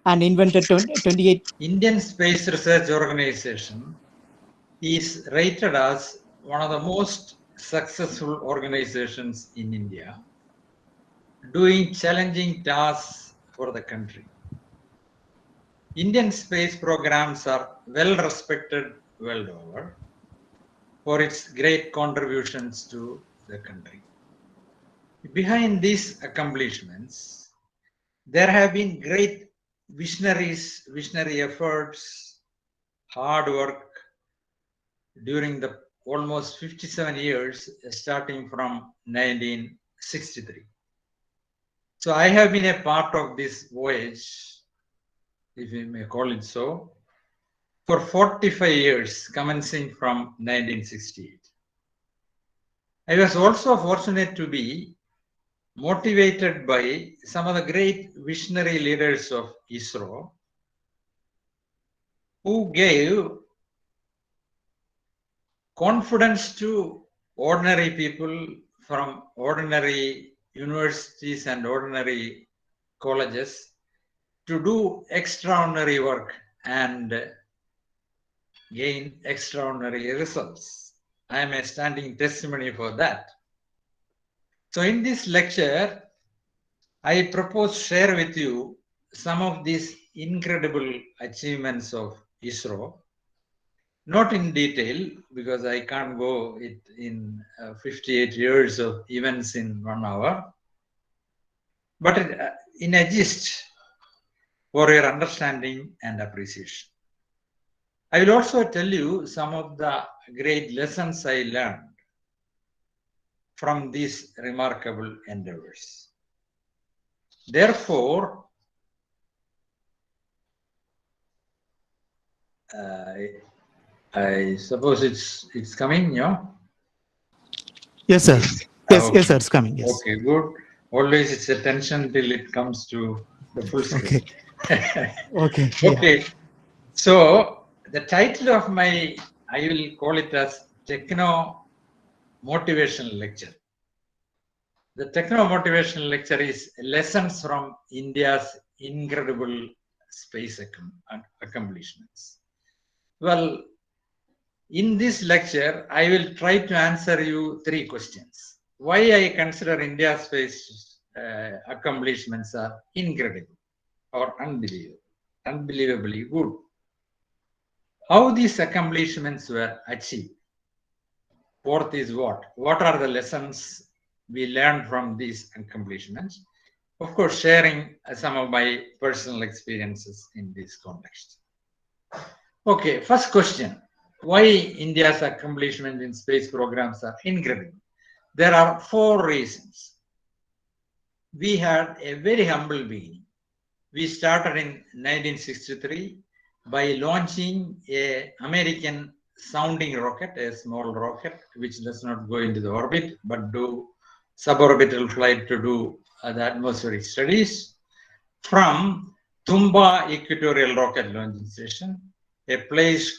and invented 28. Indian Space Research Organization is rated as one of the most successful organizations in India, doing challenging tasks for the country. Indian space programs are well respected world over for its great contributions to the country. Behind these accomplishments, there have been great visionary efforts, hard work during the almost 57 years starting from 1963. So I have been a part of this voyage, if you may call it so, for 45 years, commencing from 1968. I was also fortunate to be motivated by some of the great visionary leaders of ISRO who gave confidence to ordinary people from ordinary universities and ordinary colleges to do extraordinary work and gain extraordinary results. I am a standing testimony for that. So in this lecture, I propose to share with you some of these incredible achievements of ISRO, not in detail because I can't go it in 58 years of events in 1 hour, but in a gist for your understanding and appreciation. I will also tell you some of the great lessons I learned from these remarkable endeavors. Therefore, I suppose it's coming, yeah? Yes, sir. Yes, Okay. yes, sir. It's coming. Yes. Okay, good. Always it's a tension till it comes to the full screen. Okay. Okay. Okay. So the title of I will call it as Techno Motivational Lecture. The Techno Motivational Lecture is lessons from India's incredible space accomplishments. Well, in this lecture, I will try to answer you 3 questions. Why I consider India's space accomplishments are incredible or unbelievably good. How these accomplishments were achieved. 4th is what? What are the lessons we learned from these accomplishments? Of course, sharing some of my personal experiences in this context. Okay, first question. Why India's accomplishments in space programs are incredible? There are 4 reasons. We had a very humble beginning. We started in 1963 by launching an American sounding rocket, a small rocket, which does not go into the orbit, but do suborbital flight to do the atmospheric studies from Tumba Equatorial Rocket Launching Station. A place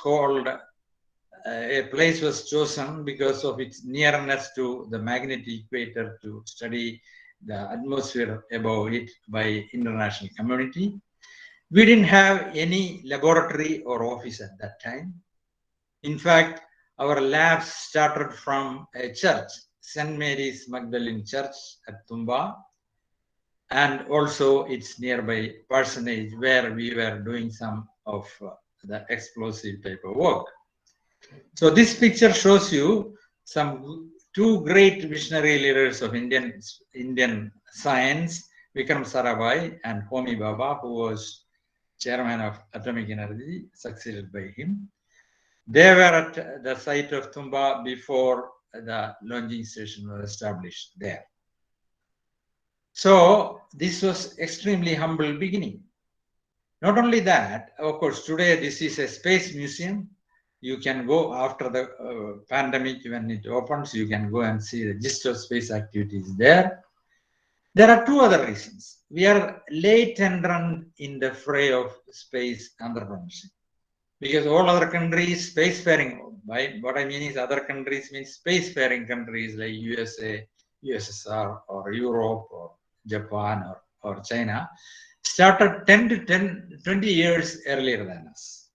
was chosen because of its nearness to the magnetic equator to study the atmosphere above it by international community. We didn't have any laboratory or office at that time. In fact, our labs started from a church, St. Mary's Magdalene Church at Tumba, and also its nearby parsonage where we were doing some of the explosive type of work. So this picture shows you some 2 great visionary leaders of Indian science, Vikram Sarabhais and Homi Bhabha, who was chairman of Atomic Energy, succeeded by him. They were at the site of Tumba before the launching station was established there. So this was extremely humble beginning. Not only that, of course, today this is a space museum. You can go after the pandemic, when it opens, you can go and see the gist of space activities there. There are 2 other reasons. We are late entrant in the fray of space entrepreneurship. Because all other countries, spacefaring, by what I mean is other countries means spacefaring countries like USA, USSR, or Europe, or Japan, or China, started 10 to 20 years earlier than us.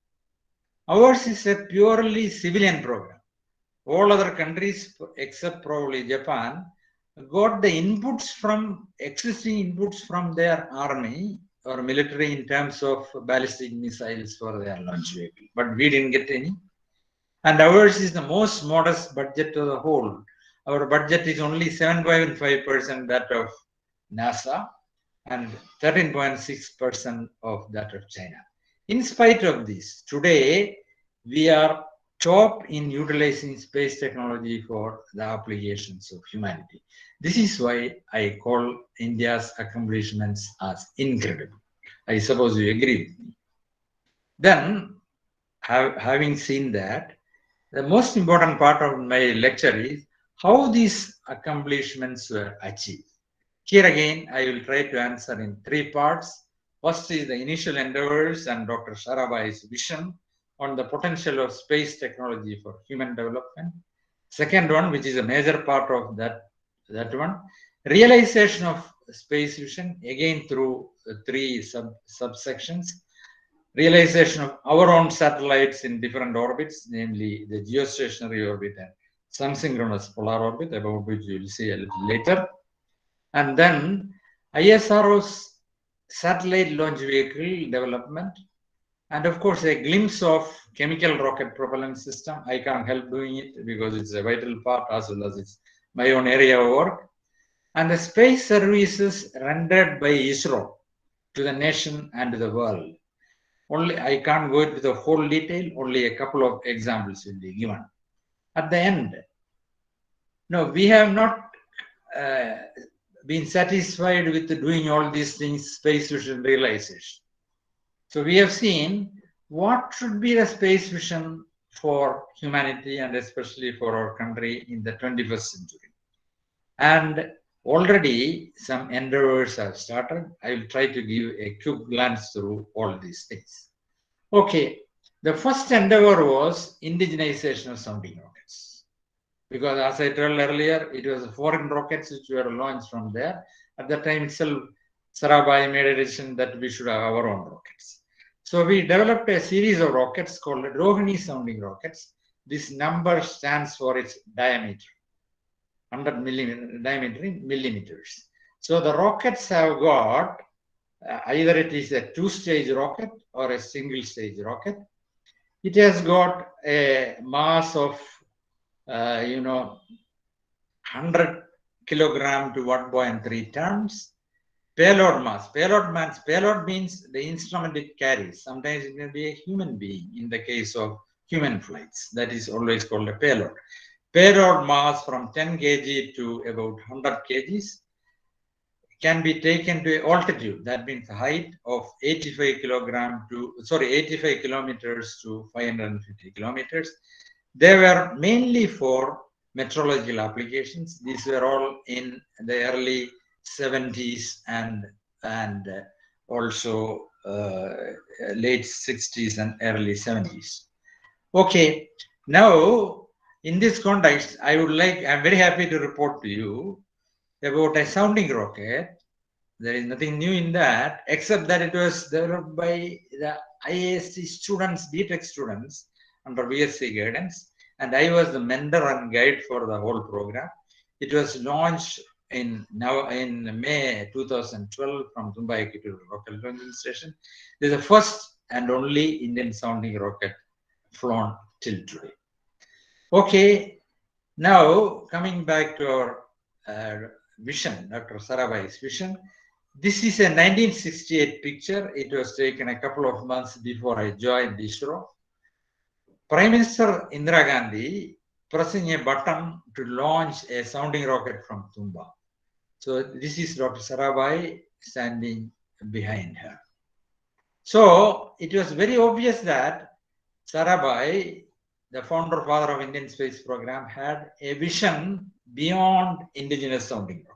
Ours is a purely civilian program. All other countries, except probably Japan, got the inputs from existing inputs from their army or military in terms of ballistic missiles for their launch vehicle, but we didn't get any. And ours is the most modest budget to the whole. Our budget is only 7.5% that of NASA and 13.6% of that of China. In spite of this, today we are top in utilizing space technology for the applications of humanity. This is why I call India's accomplishments as incredible. I suppose you agree with me. Then, having seen that, the most important part of my lecture is how these accomplishments were achieved. Here again, I will try to answer in three parts. First is the initial endeavors and Dr. Sarabhais' vision on the potential of space technology for human development. Second one, which is a major part of that one, realization of space vision, again through three subsections. Realization of our own satellites in different orbits, namely the geostationary orbit and sun-synchronous polar orbit, about which you will see a little later. And then ISRO's satellite launch vehicle development, and of course a glimpse of chemical rocket propellant system. I can't help doing it because it's a vital part as well as it's my own area of work. And the space services rendered by ISRO to the nation and to the world. Only I can't go into the whole detail, only a couple of examples will be given. At the end, no, we have not been satisfied with doing all these things, space vision realization. So we have seen what should be the space vision for humanity and especially for our country in the 21st century. And already some endeavors have started. I will try to give a quick glance through all these things. Okay, the first endeavor was indigenization of sounding rockets. Because as I told earlier, it was foreign rockets which were launched from there. At that time itself, Sarabhais made a decision that we should have our own rockets. So we developed a series of rockets called Rohini sounding rockets. This number stands for its diameter. 100 millimeter diameter in millimeters. So the rockets have got either it is a two-stage rocket or a single-stage rocket. It has got a mass of 100 kilogram to 1.3 tons. Payload mass. Payload means the instrument it carries. Sometimes it may be a human being in the case of human flights. That is always called a payload. Payload mass from 10 kg to about 100 kgs can be taken to altitude. That means height of 85 kilometers to 550 kilometers. They were mainly for meteorological applications. These were all in the early 70s and also late 60s and early 70s. Okay, now in this context, I'm very happy to report to you about a sounding rocket. There is nothing new in that, except that it was developed by the IASC students, BTech students under VSSC guidance, and I was the mentor and guide for the whole program. It was launched in May 2012 from Mumbai Rocket Launching Station. This is the first and only Indian sounding rocket flown till today. Okay, now coming back to our vision, Dr. Sarabhais' vision. This is a 1968 picture. It was taken a couple of months before I joined ISRO. Prime Minister Indira Gandhi pressing a button to launch a sounding rocket from Tumba. So this is Dr. Sarabhais standing behind her. So it was very obvious that Sarabhais, the founder father of Indian space program, had a vision beyond indigenous sounding rocket.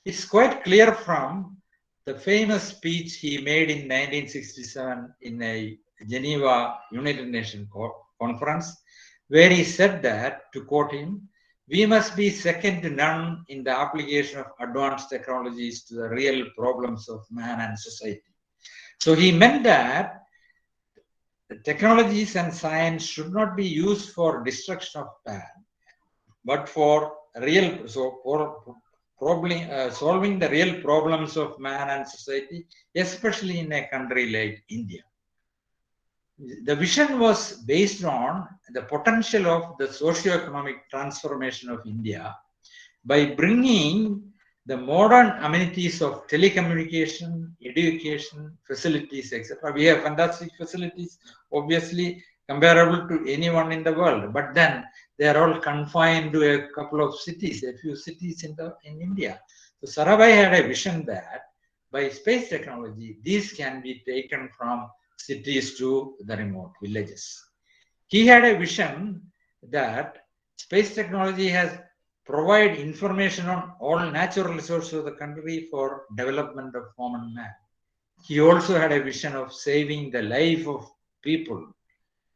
It's quite clear from the famous speech he made in 1967 in a Geneva United Nations conference, where he said that, to quote him, we must be second to none in the application of advanced technologies to the real problems of man and society. So he meant that the technologies and science should not be used for destruction of man, but for real, so for solving the real problems of man and society, especially in a country like India. The vision was based on the potential of the socio-economic transformation of India by bringing the modern amenities of telecommunication, education, facilities, etc. We have fantastic facilities, obviously comparable to anyone in the world, but then they are all confined to a couple of cities, a few cities in India. So Sarabhai had a vision that by space technology, these can be taken from cities to the remote villages. He had a vision that space technology has provide information on all natural resources of the country for development of common man. He also had a vision of saving the life of people,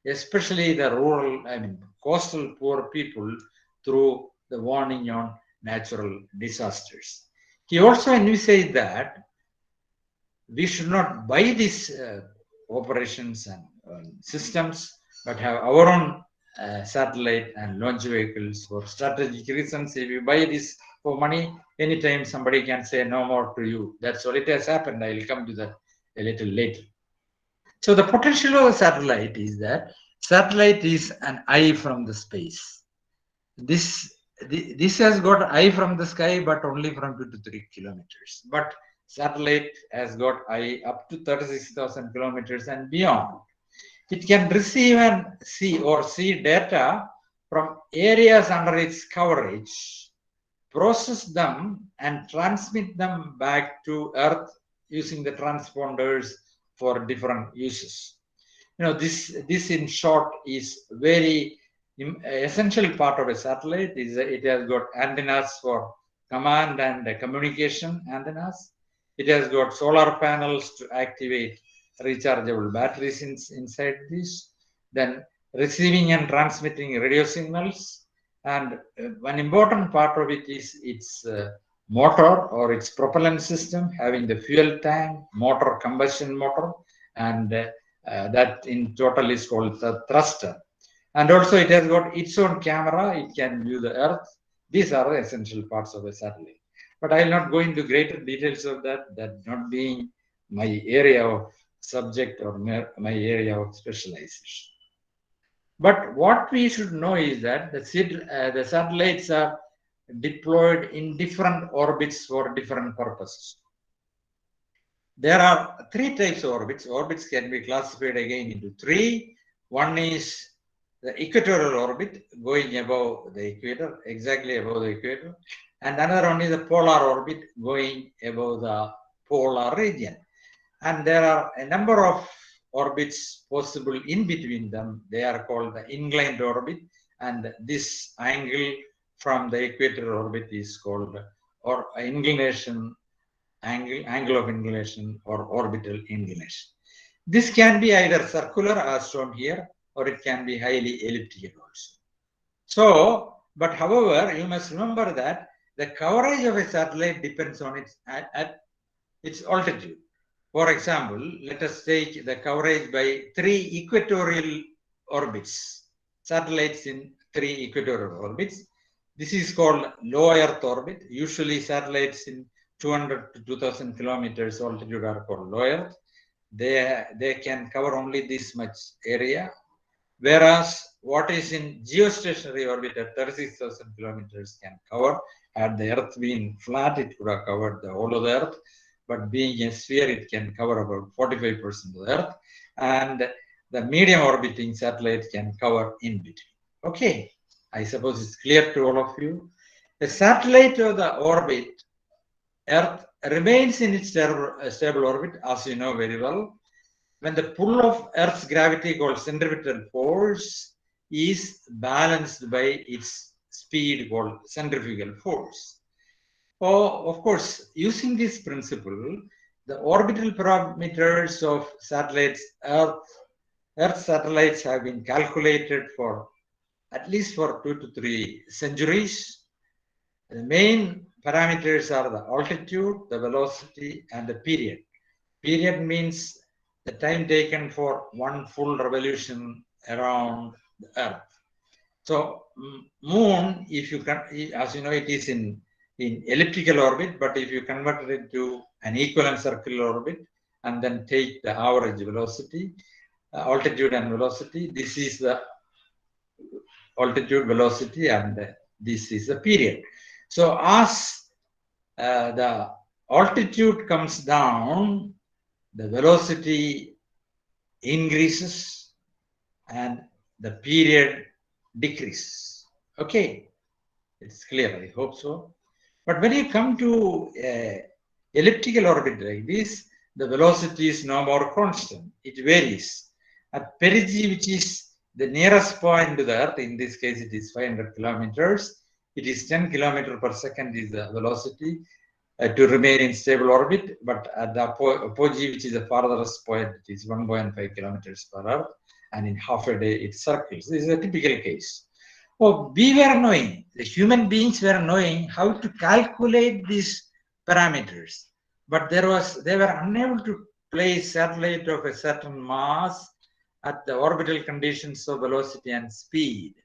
especially the rural, coastal poor people, through the warning on natural disasters. He also envisaged that we should not buy these operations and systems, but have our own satellite and launch vehicles for strategic reasons. If you buy this for money, anytime somebody can say no more to you. That's all. It has happened. I will come to that a little later. So the potential of a satellite is that satellite is an eye from the space. This has got eye from the sky, but only from 2 to 3 kilometers. But satellite has got eye up to 36,000 kilometers and beyond. It can receive and see data from areas under its coverage, process them and transmit them back to Earth using the transponders for different uses. This in short is very essential part of a satellite. It has got antennas for command and communication antennas. It has got solar panels to activate rechargeable batteries inside this, then receiving and transmitting radio signals, and one important part of it is its motor or its propellant system, having the fuel tank, motor, combustion motor, and that in total is called the thruster. And also it has got its own camera. It can view the Earth. These are the essential parts of a satellite. But I will not go into greater details of that not being my area of subject or my area of specialization. But what we should know is that the satellites are deployed in different orbits for different purposes. There are 3 types of orbits. Orbits can be classified again into 3. One is the equatorial orbit, going above the equator, exactly above the equator. And another one is the polar orbit, going above the polar region. And there are a number of orbits possible in between them. They are called the inclined orbit, and this angle from the equator orbit is called angle of inclination or orbital inclination. This can be either circular as shown here, or it can be highly elliptical also. So, but however, you must remember that the coverage of a satellite depends on its altitude. For example, let us take the coverage by 3 equatorial orbits, satellites in 3 equatorial orbits. This is called low Earth orbit. Usually satellites in 200 to 2000 kilometers altitude are called low Earth. They can cover only this much area. Whereas what is in geostationary orbit at 36,000 kilometers can cover. Had the Earth been flat, it would have covered the whole of the Earth. But being a sphere, it can cover about 45% of the Earth. And the medium orbiting satellite can cover in between. Okay, I suppose it's clear to all of you. The satellite of the orbit, Earth, remains in its stable orbit, as you know very well, when the pull of Earth's gravity called centripetal force is balanced by its speed called centrifugal force. Of course, using this principle, the orbital parameters of satellites, Earth satellites have been calculated for at least for 2 to 3 centuries. The main parameters are the altitude, the velocity, and the period. Period means the time taken for one full revolution around the Earth. So moon, if you can, as you know, it is in elliptical orbit, but if you convert it to an equivalent circular orbit and then take the average velocity, altitude and velocity, this is the altitude, velocity, and this is the period. So as the altitude comes down, the velocity increases and the period decreases. Okay, it's clear, I hope so. But when you come to elliptical orbit like this, the velocity is no more constant. It varies. At perigee, which is the nearest point to the Earth, in this case it is 500 kilometers, it is 10 kilometers per second is the velocity to remain in stable orbit, but at the apogee, which is the farthest point, it is 1.5 kilometers per hour, and in half a day it circles. This is a typical case. Oh, we were knowing, the human beings were knowing how to calculate these parameters, but they were unable to place satellite of a certain mass at the orbital conditions of velocity and speed.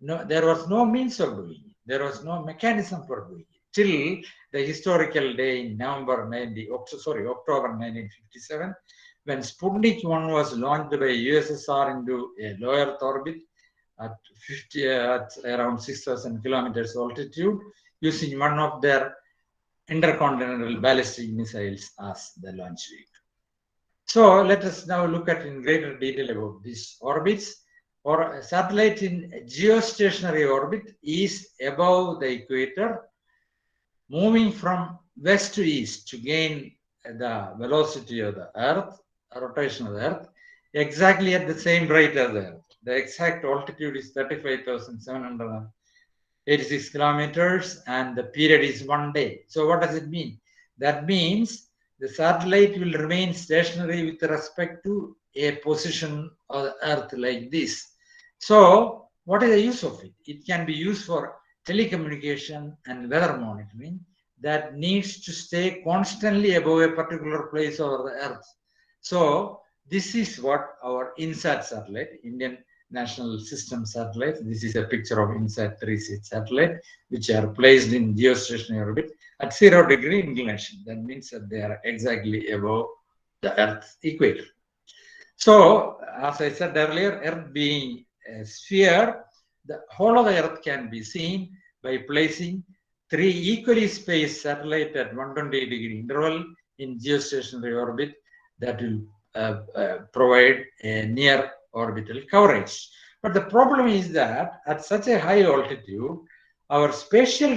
No, there was no means of doing it. There was no mechanism for doing it till the historical day in October 1957, when Sputnik 1 was launched by USSR into a low Earth orbit at around 6,000 kilometers altitude, using one of their intercontinental ballistic missiles as the launch vehicle. So let us now look at in greater detail about these orbits. Or a satellite in geostationary orbit is above the equator, moving from west to east to gain the velocity of the Earth, rotation of the Earth, exactly at the same rate as the Earth. The exact altitude is 35,786 kilometers and the period is 1 day. So what does it mean? That means the satellite will remain stationary with respect to a position of the Earth like this. So what is the use of it? It can be used for telecommunication and weather monitoring that needs to stay constantly above a particular place over the Earth. So this is what our INSAT satellite, Indian National System satellite. This is a picture of INSAT 3C satellite, which are placed in geostationary orbit at 0 degree inclination. That means that they are exactly above the Earth's equator. So, as I said earlier, Earth being a sphere, the whole of the Earth can be seen by placing 3 equally spaced satellites at 120 degree interval in geostationary orbit that will provide a near orbital coverage. But the problem is that at such a high altitude, our spatial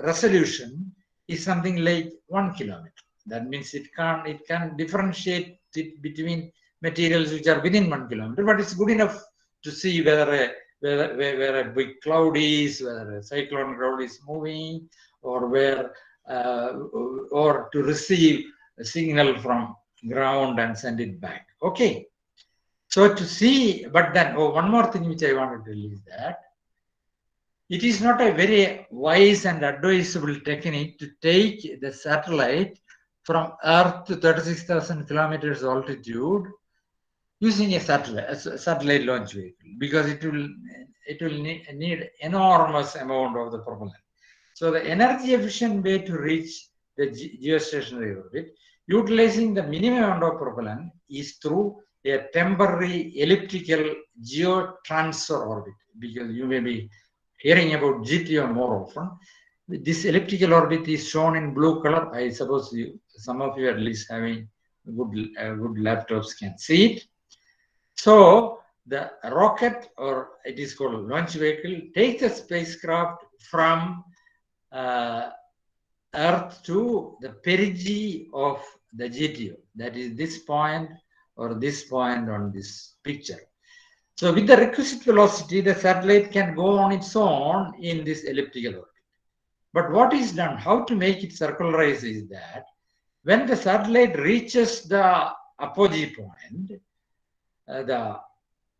resolution is something like 1 kilometer. That means it can differentiate it between materials which are within 1 kilometer, but it's good enough to see whether a big cloud is, whether a cyclone cloud is moving, or or to receive a signal from ground and send it back. Okay. So to see, but then one more thing which I want to tell you is that it is not a very wise and advisable technique to take the satellite from Earth to 36,000 kilometers altitude using a satellite launch vehicle, because it will need enormous amount of the propellant. So the energy efficient way to reach the geostationary orbit, utilizing the minimum amount of propellant, is through a temporary elliptical geotransfer orbit, because you may be hearing about GTO more often. This elliptical orbit is shown in blue color. I suppose some of you at least having good laptops can see it. So the rocket, or it is called a launch vehicle, takes the spacecraft from Earth to the perigee of the GTO. That is this point or this point on this picture. So with the requisite velocity, the satellite can go on its own in this elliptical orbit. But what is done, how to make it circularize, is that when the satellite reaches the apogee point, the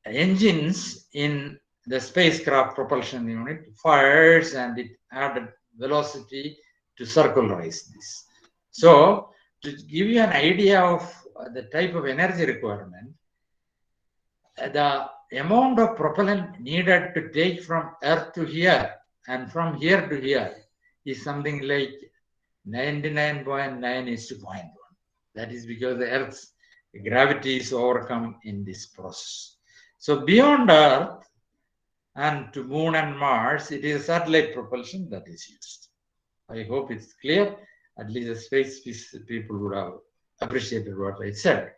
engines in the spacecraft propulsion unit fires and it added velocity to circularize this. So to give you an idea of the type of energy requirement, the amount of propellant needed to take from Earth to here and from here to here is something like 99.9 is to 0.1. That is because the Earth's gravity is overcome in this process. So beyond Earth and to Moon and Mars, it is satellite propulsion that is used. I hope it's clear. At least the space people would have appreciated what I said.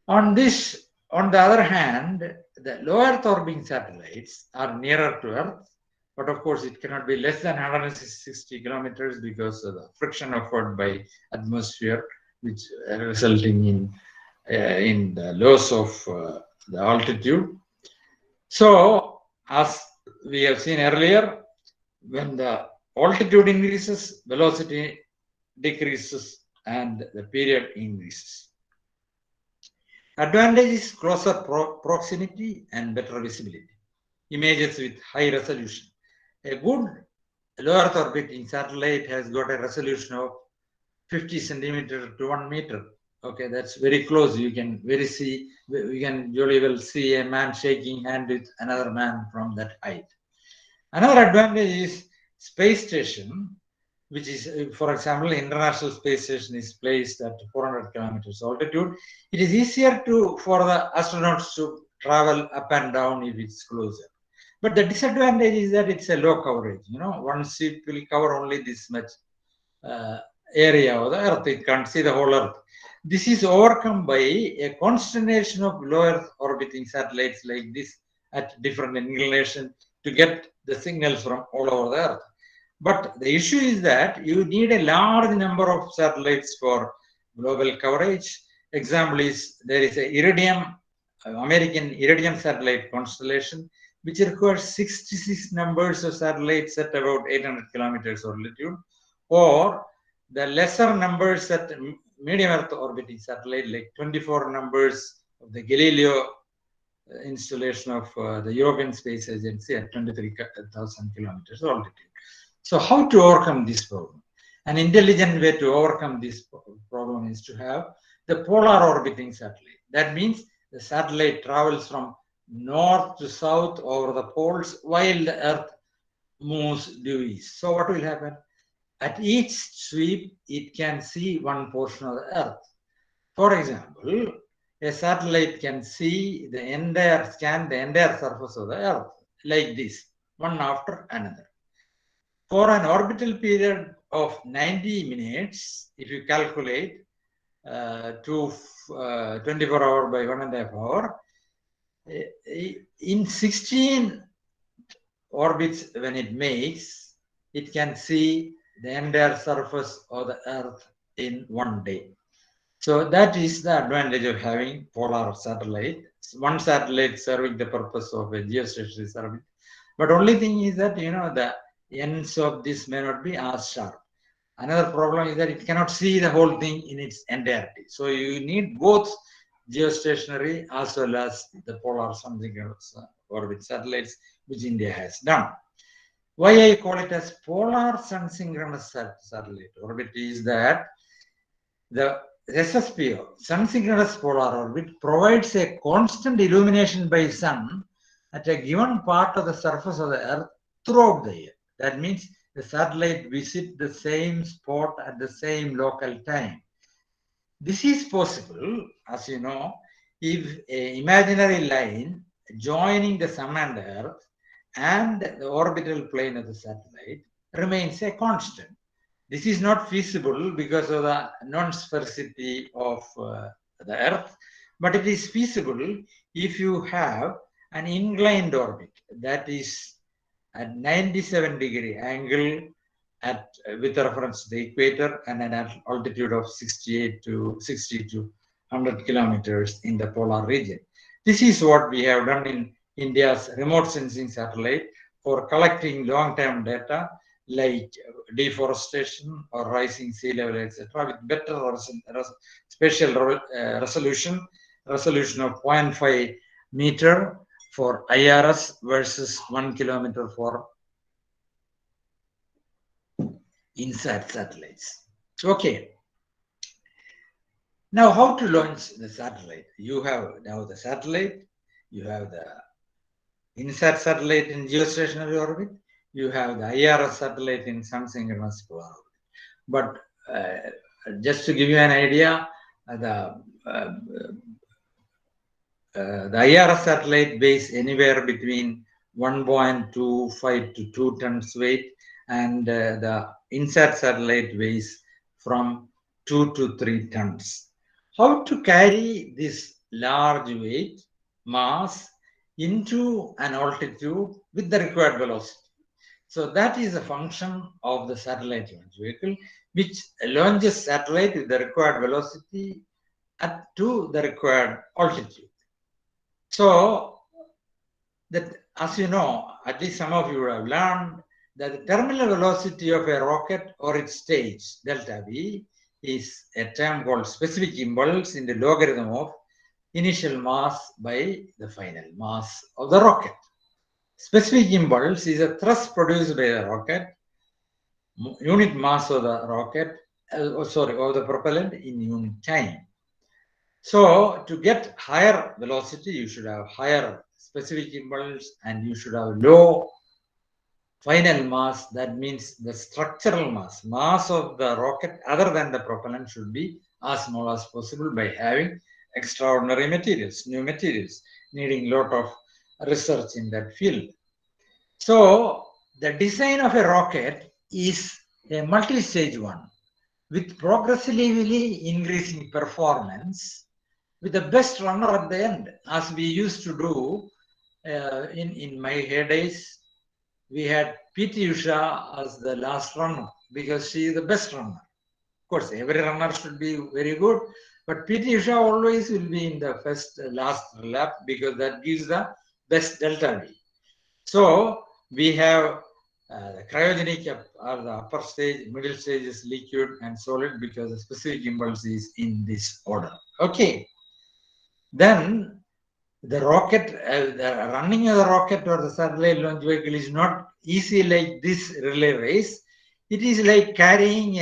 On the other hand, the low Earth orbiting satellites are nearer to Earth, but of course it cannot be less than 160 kilometers because of the friction offered by atmosphere, which resulting in the loss of the altitude. So, as we have seen earlier, when the altitude increases, velocity decreases, and the period increases. Advantage is closer proximity and better visibility. Images with high resolution. A good low Earth orbiting satellite has got a resolution of 50 centimeter to 1 meter. Okay, that's very close. You can jolly well see a man shaking hand with another man from that height. Another advantage is space station, which is, for example, the International Space Station is placed at 400 kilometers altitude. It is easier for the astronauts to travel up and down if it's closer. But the disadvantage is that it's a low coverage. One ship will cover only this much area of the Earth. It can't see the whole Earth. This is overcome by a constellation of low Earth orbiting satellites like this at different inclination to get the signals from all over the Earth. But the issue is that you need a large number of satellites for global coverage. Example is there is a American Iridium satellite constellation, which requires 66 numbers of satellites at about 800 kilometers altitude, or the lesser numbers at medium Earth orbiting satellite, like 24 numbers of the Galileo installation of the European Space Agency at 23,000 kilometers altitude. So how to overcome this problem? An intelligent way to overcome this problem is to have the polar orbiting satellite. That means the satellite travels from north to south over the poles while the Earth moves due east. So what will happen? At each sweep, it can see one portion of the Earth. For example, a satellite can see scan the entire surface of the Earth like this, one after another. For an orbital period of 90 minutes, if you calculate 24 hours by 1.5 hours, in 16 orbits when it makes, it can see the entire surface of the Earth in one day. So that is the advantage of having polar satellite. One satellite serving the purpose of a geostationary survey. But only thing is that, the ends of this may not be as sharp. Another problem is that it cannot see the whole thing in its entirety. So you need both geostationary as well as the polar sun-synchronous orbit satellites, which India has done. Why I call it as polar sun-synchronous satellite orbit is that the SSPO, sun-synchronous polar orbit, provides a constant illumination by sun at a given part of the surface of the Earth throughout the year. That means the satellite visits the same spot at the same local time. This is possible, as you know, if an imaginary line joining the sun and the Earth and the orbital plane of the satellite remains a constant. This is not feasible because of the non-sphericity of the Earth, but it is feasible if you have an inclined orbit that is at 97-degree angle with reference to the equator and an altitude of 68 to 60 to 100 kilometers in the polar region. This is what we have done in India's remote sensing satellite for collecting long-term data like deforestation or rising sea level, etc., with better spatial resolution of 0.5 meter for IRS versus 1 kilometer for INSAT satellites. Okay. Now, how to launch the satellite? You have now the satellite, you have the INSAT satellite in geostationary orbit, you have the IRS satellite in sun synchronous polar orbit. But just to give you an idea, the IRS satellite weighs anywhere between 1.25 to 2 tons weight, and the INSAT satellite weighs from 2 to 3 tons. How to carry this large weight, mass, into an altitude with the required velocity? So that is a function of the satellite launch vehicle, which launches satellite with the required velocity up to the required altitude. So that, as you know, at least some of you have learned that the terminal velocity of a rocket or its stage, delta V, is a term called specific impulse in the logarithm of initial mass by the final mass of the rocket. Specific impulse is a thrust produced by the rocket, unit mass of the rocket, of the propellant in unit time. So to get higher velocity, you should have higher specific impulse and you should have low final mass. That means the structural mass of the rocket other than the propellant should be as small as possible by having extraordinary materials, new materials, needing a lot of research in that field. So the design of a rocket is a multi-stage one with progressively increasing performance, with the best runner at the end, as we used to do in my heydays. We had PT Usha as the last runner because she is the best runner. Of course, every runner should be very good, but PT Usha always will be in the last lap because that gives the best delta V. So we have the cryogenic or the upper stage, middle stage is liquid and solid because the specific impulse is in this order. Okay. Then the rocket, the running of the rocket or the satellite launch vehicle is not easy like this relay race. It is like carrying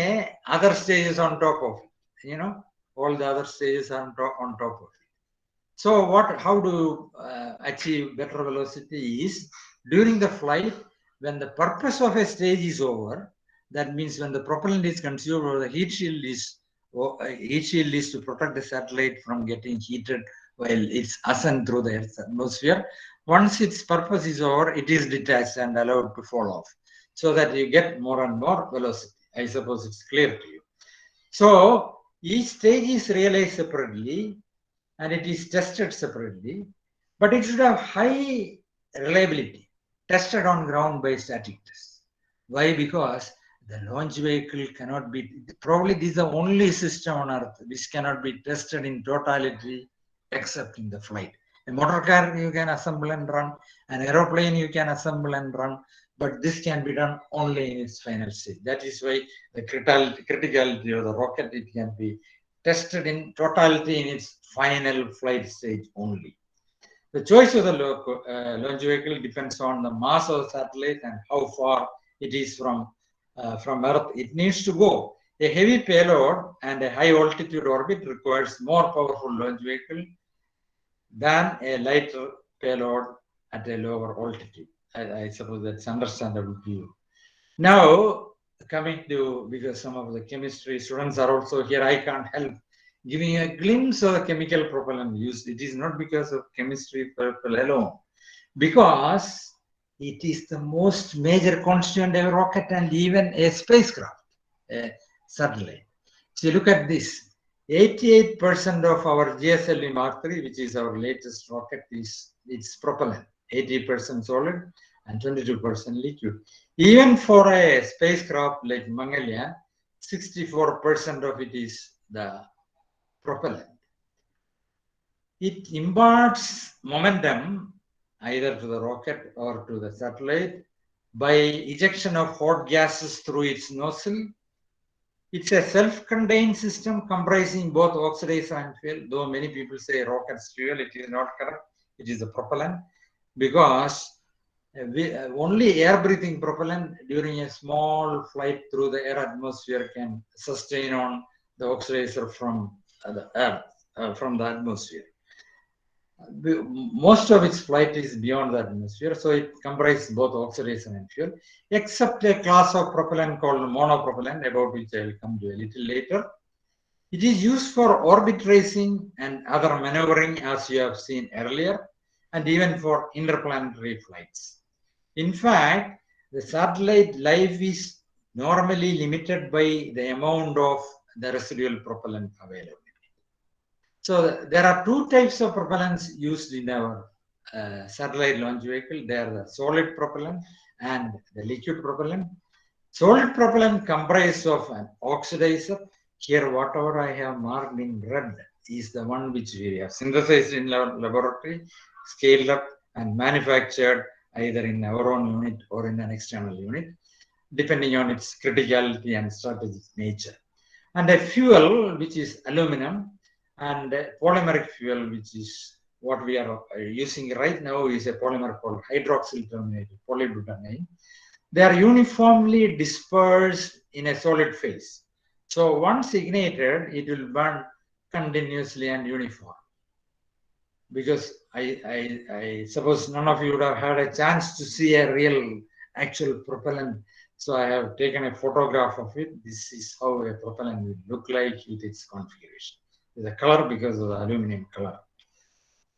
other stages on top of it. You know, all the other stages are on top of it. So how to achieve better velocity is during the flight, when the purpose of a stage is over, that means when the propellant is consumed or the heat shield is to protect the satellite from getting heated while it's ascent through the Earth's atmosphere. Once its purpose is over, it is detached and allowed to fall off so that you get more and more velocity. I suppose it's clear to you. So each stage is realized separately and it is tested separately, but it should have high reliability, tested on ground by static tests. Why? Because the launch vehicle cannot be, probably this is the only system on Earth which cannot be tested in totality except in the flight. A motor car you can assemble and run, an aeroplane you can assemble and run, but this can be done only in its final stage. That is why the criticality of the rocket, it can be tested in totality in its final flight stage only. The choice of the launch vehicle depends on the mass of the satellite and how far it is from Earth it needs to go. A heavy payload and a high altitude orbit requires more powerful launch vehicle than a lighter payload at a lower altitude. I suppose that's understandable to you. Now, coming to, because some of the chemistry students are also here, I can't help giving a glimpse of the chemical propellant used. It is not because of chemistry alone, because it is the most major constituent of a rocket and even a spacecraft, a satellite. So you look at this. 88% of our GSLV Mark III, which is our latest rocket, is its propellant. 80% solid and 22% liquid. Even for a spacecraft like Mangalyaan, 64% of it is the propellant. It imparts momentum either to the rocket or to the satellite by ejection of hot gases through its nozzle. It's a self-contained system comprising both oxidizer and fuel, though many people say rocket's fuel, it is not correct. It is the propellant. because only air-breathing propellant during a small flight through the air atmosphere can sustain on the oxidizer from the air, from the atmosphere. Most of its flight is beyond the atmosphere, so it comprises both oxidizer and fuel, except a class of propellant called monopropellant, about which I will come to a little later. It is used for orbit racing and other maneuvering, as you have seen earlier, and even for interplanetary flights. In fact, the satellite life is normally limited by the amount of the residual propellant available. So there are two types of propellants used in our satellite launch vehicle. They are the solid propellant and the liquid propellant. Solid propellant comprises of an oxidizer. Here, whatever I have marked in red is the one which we have synthesized in our laboratory, scaled up and manufactured either in our own unit or in an external unit, depending on its criticality and strategic nature. And a fuel, which is aluminum, and polymeric fuel, which is what we are using right now, is a polymer called hydroxyl terminated polybutadiene. They are uniformly dispersed in a solid phase. So once ignited, it will burn continuously and uniform. Because I suppose none of you would have had a chance to see a real actual propellant. So I have taken a photograph of it. This is how a propellant will look like with its configuration. The color because of the aluminum color.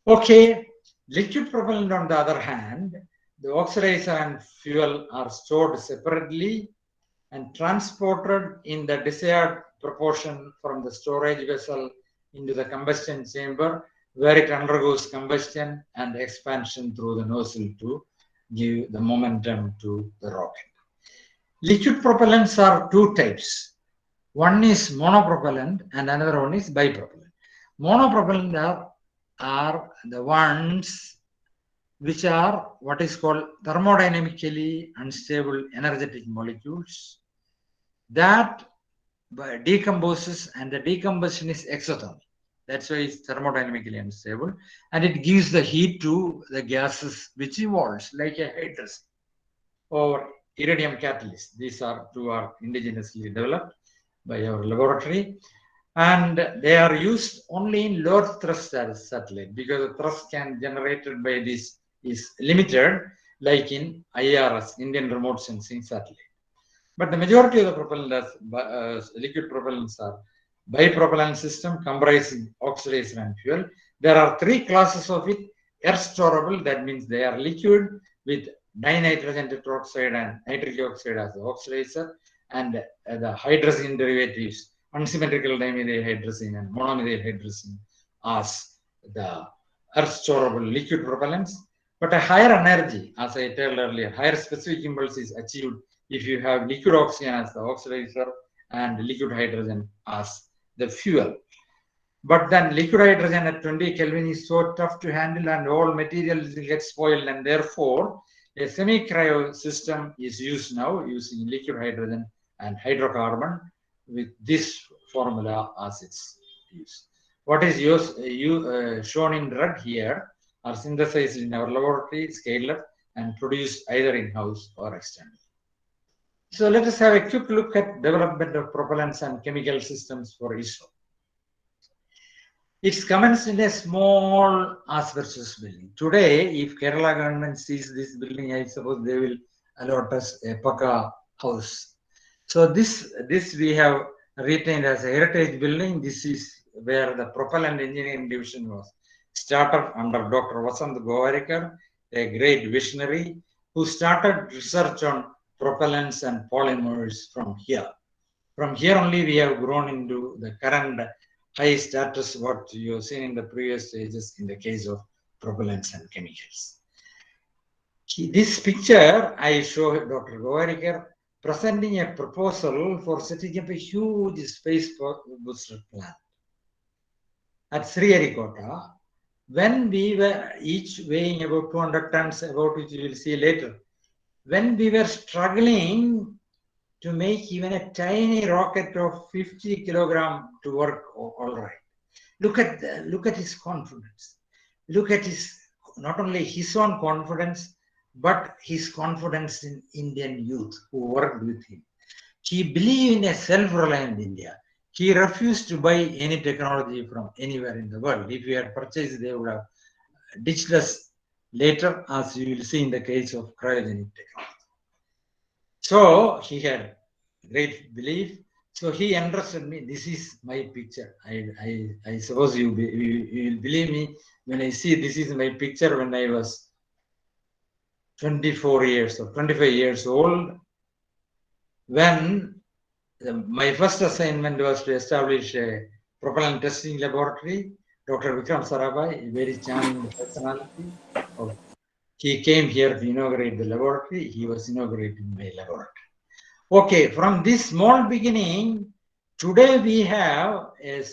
Okay, liquid propellant on the other hand, the oxidizer and fuel are stored separately and transported in the desired proportion from the storage vessel into the combustion chamber, where it undergoes combustion and expansion through the nozzle to give the momentum to the rocket. Liquid propellants are two types. One is monopropellant and another one is bipropellant. Monopropellant are the ones which are what is called thermodynamically unstable energetic molecules that decomposes, and the decomposition is exothermic. That's why it's thermodynamically unstable, and it gives the heat to the gases which evolves like a hydrogen or iridium catalyst. These two are indigenously developed by our laboratory, and they are used only in low thrust satellite because the thrust generated by this is limited, like in IRS, Indian Remote Sensing Satellite. But the majority of the propellants, liquid propellants, are bipropellant system comprising oxidizer and fuel. There are three classes of it. Air storable, that means they are liquid with dinitrogen tetroxide and nitric oxide as the oxidizer, and the hydrazine derivatives, unsymmetrical dimethyl hydrazine and monomethyl hydrazine, as the earth storable liquid propellants. But a higher energy, as I told earlier, higher specific impulse is achieved if you have liquid oxygen as the oxidizer and liquid hydrogen as the fuel. But then liquid hydrogen at 20 Kelvin is so tough to handle and all materials will get spoiled, and therefore a semi-cryo system is used now using liquid hydrogen and hydrocarbon with this formula as its use. What is shown in red here are synthesized in our laboratory, scaled up, and produced either in-house or externally. So let us have a quick look at development of propellants and chemical systems for ISRO. It's commenced in a small asbestos building. Today, if Kerala government sees this building, I suppose they will allot us a Paka house. So this we have retained as a heritage building. This is where the propellant engineering division was started under Dr. Vasant Govarikar, a great visionary who started research on propellants and polymers from here. From here only we have grown into the current high status what you have seen in the previous stages in the case of propellants and chemicals. This picture I show Dr. Govarikar presenting a proposal for setting up a huge space booster plant at Sriharikota, when we were each weighing about 200 tons, about which we will see later, when we were struggling to make even a tiny rocket of 50 kilogram to work all right. Look at his confidence. Look at his not only his own confidence, but his confidence in Indian youth who worked with him. He believed in a self-reliant India. He refused to buy any technology from anywhere in the world. If we had purchased, they would have ditched us later, as you will see in the case of cryogenic technology. So he had great belief. So he entrusted me. This is my picture. I suppose you will believe me when I see this is my picture when I was 24 years or 25 years old. When my first assignment was to establish a propellant testing laboratory. Dr. Vikram Sarabhais, a very charming personality. He came here to inaugurate the laboratory. He was inaugurating my laboratory. Okay, from this small beginning, today we have a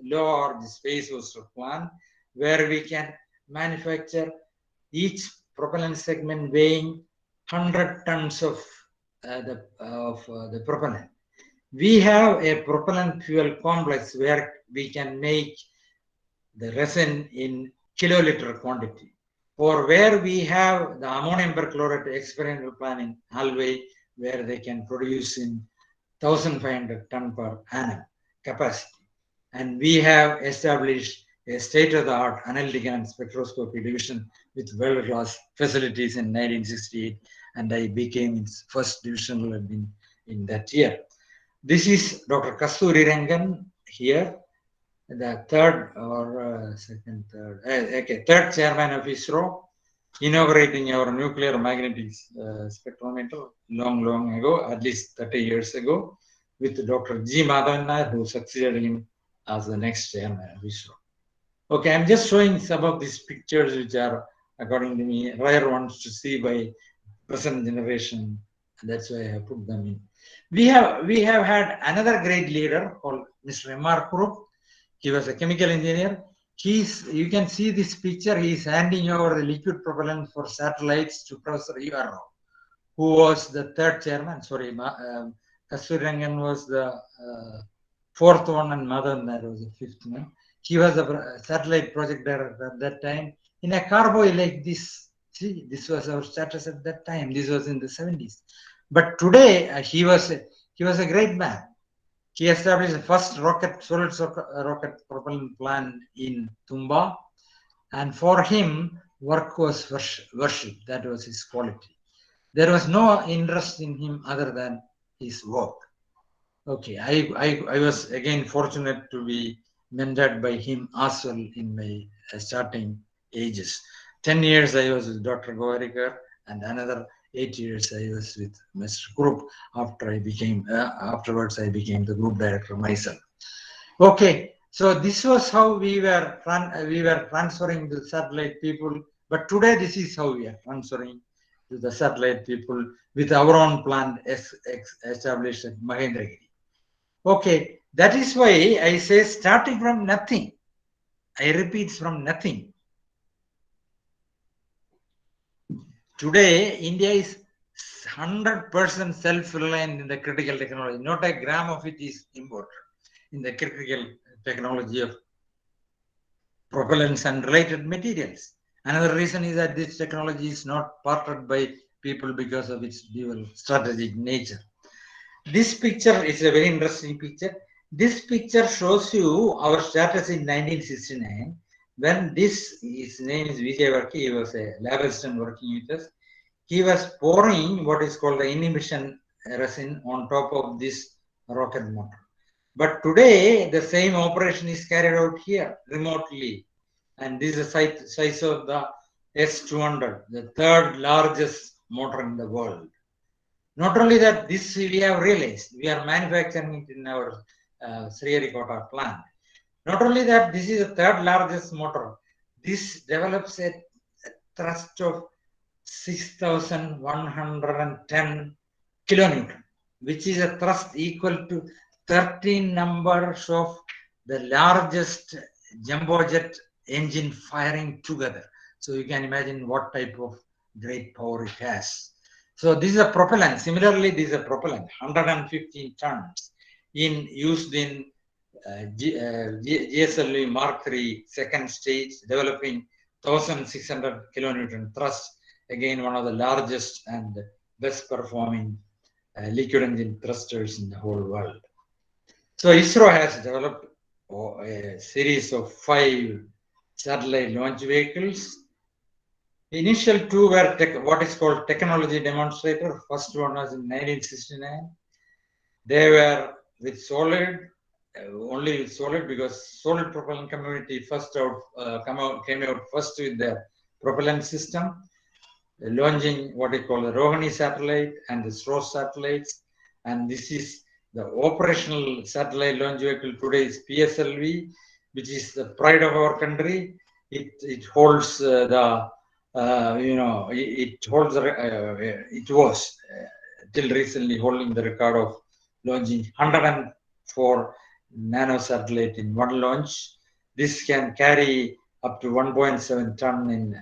large space hosted plant where we can manufacture each propellant segment weighing 100 tons of the propellant. We have a propellant fuel complex where we can make the resin in kiloliter quantity. For where we have the ammonium perchlorate experimental plant in Alway, where they can produce in 1,500 ton per annum capacity. And we have established a state-of-the-art analytical and spectroscopy division with world-class facilities in 1968, and I became its first divisional admin in that year. This is Dr. Kasturi Rangan here, the third chairman of ISRO, inaugurating our nuclear magnetic spectrometer long ago, at least 30 years ago, with Dr. G. Madhavan Nair, who succeeded him as the next chairman of ISRO. Okay, I'm just showing some of these pictures which are, according to me, rare ones to see by present generation. And that's why I have put them in. We have had another great leader called Mr. M.R. Kurup. He was a chemical engineer. You can see this picture. He is handing over the liquid propellant for satellites to Professor U.R. who was the third chairman. Sorry, Kasturi Rangan was the fourth one, and Madhavan Nair was the fifth one. He was the satellite project director at that time. In a carboy like this, see, this was our status at that time. This was in the 70s. But today, he was a great man. He established the first solid rocket propellant plant in Tumba. And for him, work was worship. That was his quality. There was no interest in him other than his work. Okay, I was again fortunate to be mentored by him as well in my starting ages. 10 years I was with Dr. Govarikar, and another 8 years I was with Mr. Kurup afterwards I became the group director myself. Okay, so this was how we were transferring the satellite people, but today this is how we are transferring to the satellite people with our own plant established at Mahendragiri. Okay, that is why I say starting from nothing. I repeat, from nothing. Today, India is 100% self-reliant in the critical technology. Not a gram of it is imported in the critical technology of propellants and related materials. Another reason is that this technology is not parted by people because of its dual strategic nature. This picture is a very interesting picture. This picture shows you our status in 1969 when his name is Vijay Varki, he was a lab assistant working with us. He was pouring what is called the inhibition resin on top of this rocket motor. But today, the same operation is carried out here remotely. And this is the size of the S200, the third largest motor in the world. Not only that, this we have realized, we are manufacturing it in our Sriharikota plant. Not only that, this is the third largest motor. This develops a thrust of 6,110 kilonewton, which is a thrust equal to 13 numbers of the largest jumbo jet engine firing together. So you can imagine what type of great power it has. So this is a propellant. Similarly, this is a propellant, 115 tons, used in GSLV Mark III second stage, developing 1,600 kilonewton thrust. Again, one of the largest and best performing liquid engine thrusters in the whole world. So ISRO has developed a series of 5 satellite launch vehicles. Initial 2 were what is called technology demonstrator. First one was in 1969. They were with solid, only with solid, because solid propellant community came out first with the propellant system, launching what we call the Rohini satellite and the SROS satellites. And this is the operational satellite launch vehicle today is PSLV, which is the pride of our country. It holds it was till recently holding the record of launching 104 nanosatellite in one launch. This can carry up to 1.7 ton in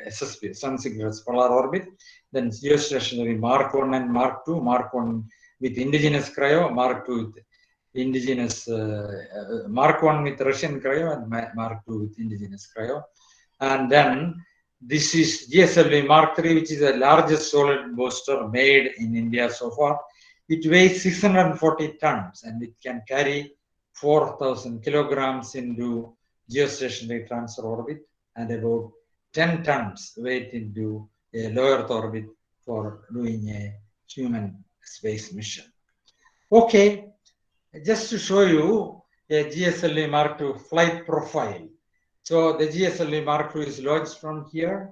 SSP, Sun-synchronous polar orbit. Then geostationary Mark 1 and Mark 2. Mark 1 with indigenous cryo, Mark 2 with indigenous, Mark 1 with Russian cryo, and Mark 2 with indigenous cryo. And then this is GSLV Mark 3, which is the largest solid booster made in India so far. It weighs 640 tons and it can carry 4,000 kilograms into geostationary transfer orbit and about 10 tons weight into a low Earth orbit for doing a human space mission. Okay, just to show you a GSLV Mark II flight profile. So the GSLV Mark II is launched from here.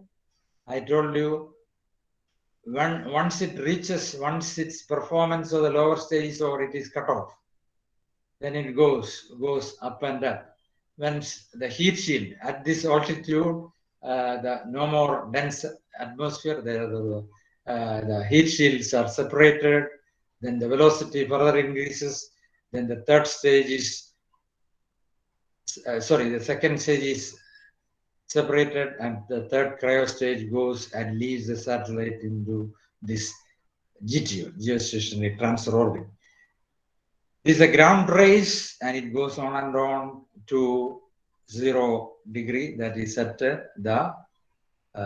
I told you once its performance of the lower stage is over, it is cut off. Then it goes up and up. When the heat shield at this altitude, no more dense atmosphere, the heat shields are separated, then the velocity further increases, then the third stage is the second stage is separated, and the third cryo stage goes and leaves the satellite into this GTO, geostationary transfer orbit. This is a ground race, and it goes on and on to 0 degree, that is at the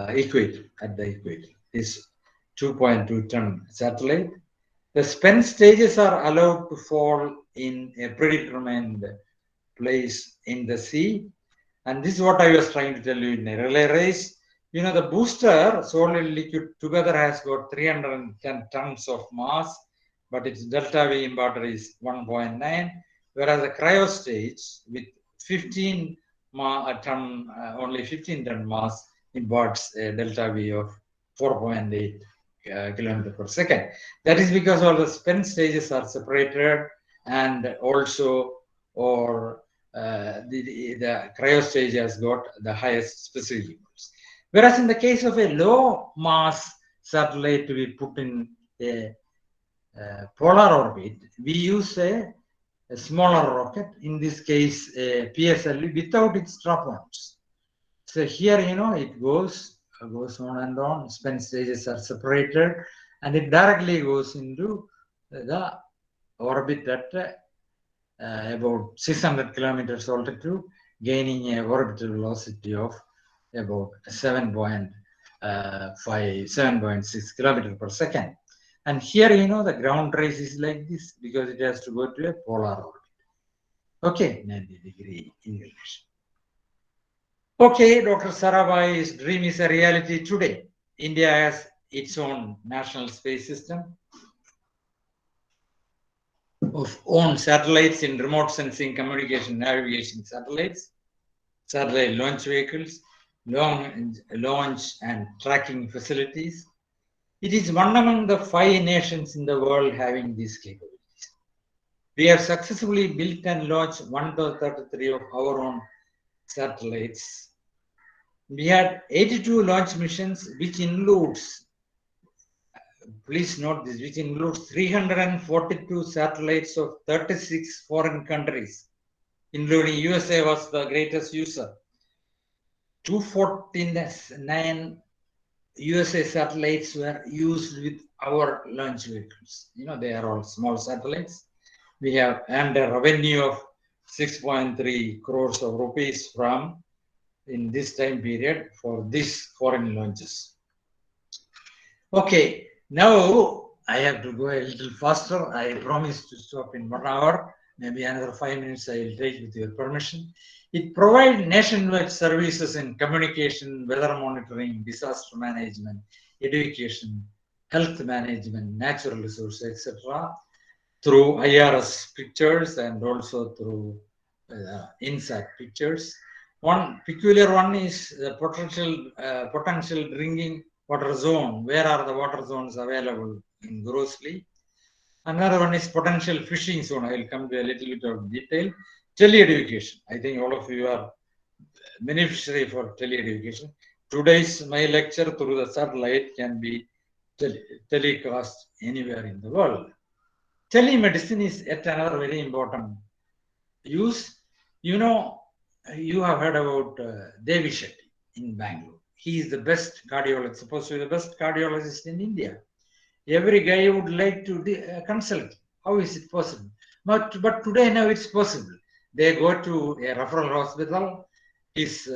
equator. At the equator, this 2.2 ton satellite. The spent stages are allowed to fall in a predetermined place in the sea. And this is what I was trying to tell you in a relay race. You know, the booster, solid liquid together, has got 310 tons of mass, but its delta V imparter is 1.9, whereas the cryo stage with 15 ton, only 15 ton mass imparts a delta V of 4.8 kilometer per second. That is because all the spent stages are separated, and also the cryo stage has got the highest specific units. Whereas in the case of a low mass satellite to be put in a polar orbit, we use a smaller rocket, in this case a PSLV without its strap-ons. So here, you know, it goes on and on, spent stages are separated, and it directly goes into the orbit at about 600 kilometers altitude, gaining an orbital velocity of about 7.6 kilometers per second. And here, you know, the ground race is like this because it has to go to a polar orbit. Okay, 90 degree inclination. Okay, Dr. Sarabhai's dream is a reality today. India has its own national space system of own satellites in remote sensing, communication, navigation satellites, satellite launch vehicles, launch and tracking facilities. It is one among the 5 nations in the world having these capabilities. We have successfully built and launched 133 of our own satellites. We had 82 launch missions, which includes, please note this, which includes 342 satellites of 36 foreign countries, including USA was the greatest user. 249 USA satellites were used with our launch vehicles. You know, they are all small satellites. We have earned a revenue of 6.3 crores of rupees from in this time period for these foreign launches. Okay, now I have to go a little faster. I promised to stop in 1 hour. Maybe another 5 minutes I will take with your permission. It provides nationwide services in communication, weather monitoring, disaster management, education, health management, natural resources, etc. through IRS pictures and also through INSAT pictures. One peculiar one is the potential drinking water zone. Where are the water zones available in grossly? Another one is potential fishing zone. I will come to a little bit of detail. Tele-education. I think all of you are beneficiary for tele-education. Today's my lecture through the satellite can be telecast anywhere in the world. Telemedicine is yet another very important use. You know, you have heard about Devi Shetty in Bangalore. He is the best cardiologist, supposed to be the best cardiologist in India. Every guy would like to consult. How is it possible? But today now it's possible. They go to a referral hospital. His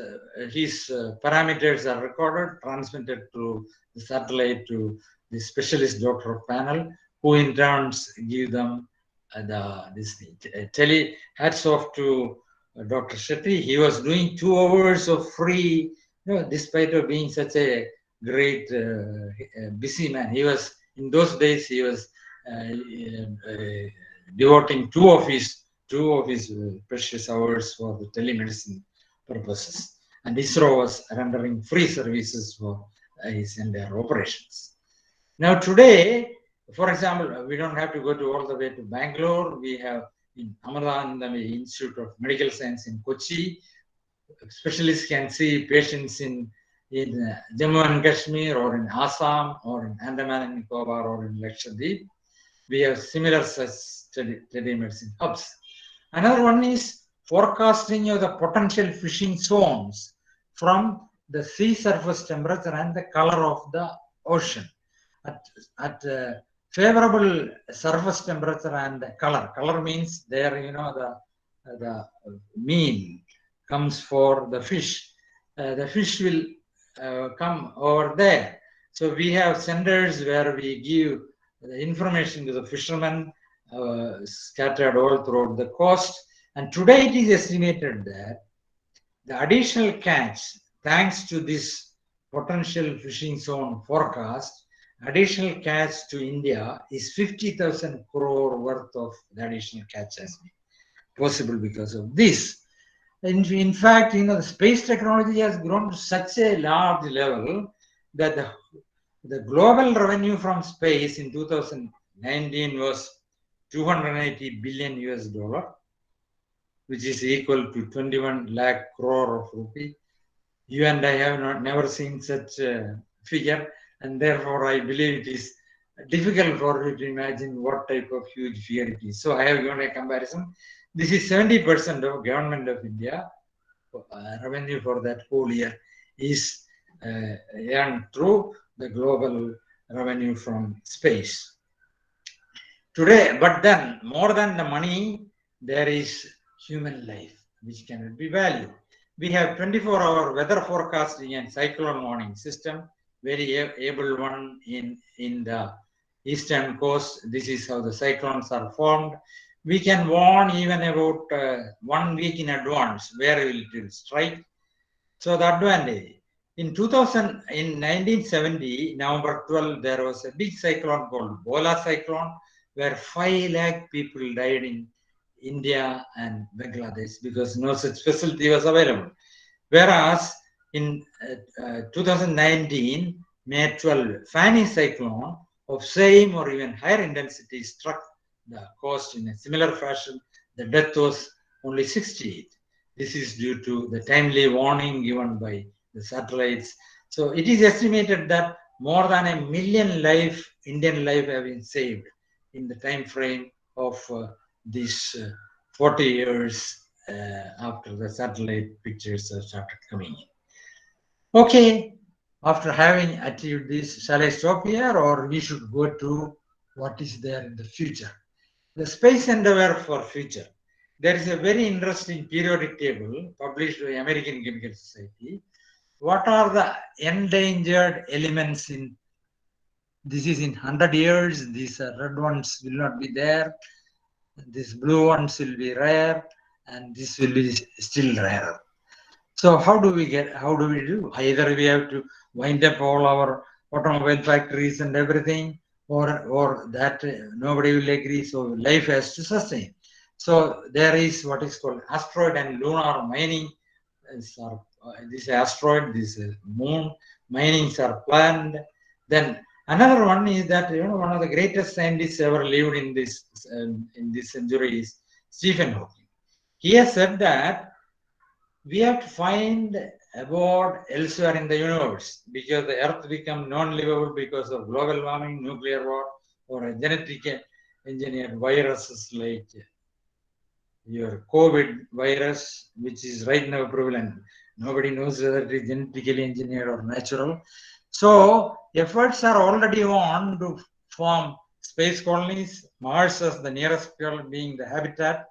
parameters are recorded, transmitted to the satellite to the specialist doctor panel, who in turns give them hats off to Dr. Shetty. He was doing 2 hours of free, despite of being such a great busy man. He was, in those days, he was devoting two of his precious hours for the telemedicine purposes. And ISRO was rendering free services for his entire operations. Now today, for example, we don't have to go to all the way to Bangalore. We have in Amarandami Institute of Medical Science in Kochi. Specialists can see patients in Jammu and Kashmir or in Assam or in Andaman and Nicobar or in Lakshadweep. We have similar such telemedicine hubs. Another one is forecasting of the potential fishing zones from the sea surface temperature and the color of the ocean. At favorable surface temperature and color. Color means there, the mean comes for the fish. The fish will come over there. So we have centers where we give the information to the fishermen scattered all throughout the coast. And today it is estimated that the additional catch, thanks to this potential fishing zone forecast, additional catch to India is 50,000 crore worth of the additional catch has been possible because of this. In fact, the space technology has grown to such a large level that the global revenue from space in 2019 was $280 billion US, which is equal to 21 lakh crore of rupee. You and I have never seen such a figure, and therefore I believe it is difficult for you to imagine what type of huge figure it is. So I have given a comparison. This is 70% of government of India revenue for that whole year is earned through the global revenue from space. Today, but then more than the money, there is human life, which cannot be valued. We have 24-hour weather forecasting and cyclone warning system, very able one in the eastern coast. This is how the cyclones are formed. We can warn even about 1 week in advance where it will strike. So the advantage. In 1970, November 12, there was a big cyclone called Bola cyclone, where 5 lakh people died in India and Bangladesh because no such facility was available. Whereas in 2019, May 12, Fani cyclone of same or even higher intensity struck the coast in a similar fashion. The death was only 68. This is due to the timely warning given by the satellites. So it is estimated that more than 1 million Indian life have been saved in the time frame of these 40 years after the satellite pictures have started coming in. Okay, after having achieved this, shall I stop here or we should go to what is there in the future? The space endeavor for future. there is a very interesting periodic table published by American Chemical Society. What are the endangered elements in, this is in 100 years, these red ones will not be there, these blue ones will be rare, and this will be still rarer. So how do we do? Either we have to wind up all our automobile factories and everything, or that nobody will agree, so life has to sustain. So there is what is called asteroid and lunar mining. This asteroid, this moon minings are planned. Then another one is that, you know, one of the greatest scientists ever lived in this century is Stephen Hawking. He has said that we have to find abode elsewhere in the universe, because the Earth become non-livable because of global warming, nuclear war, or genetic engineered viruses like your COVID virus, which is right now prevalent. Nobody knows whether it is genetically engineered or natural. So efforts are already on to form space colonies, Mars as the nearest being the habitat,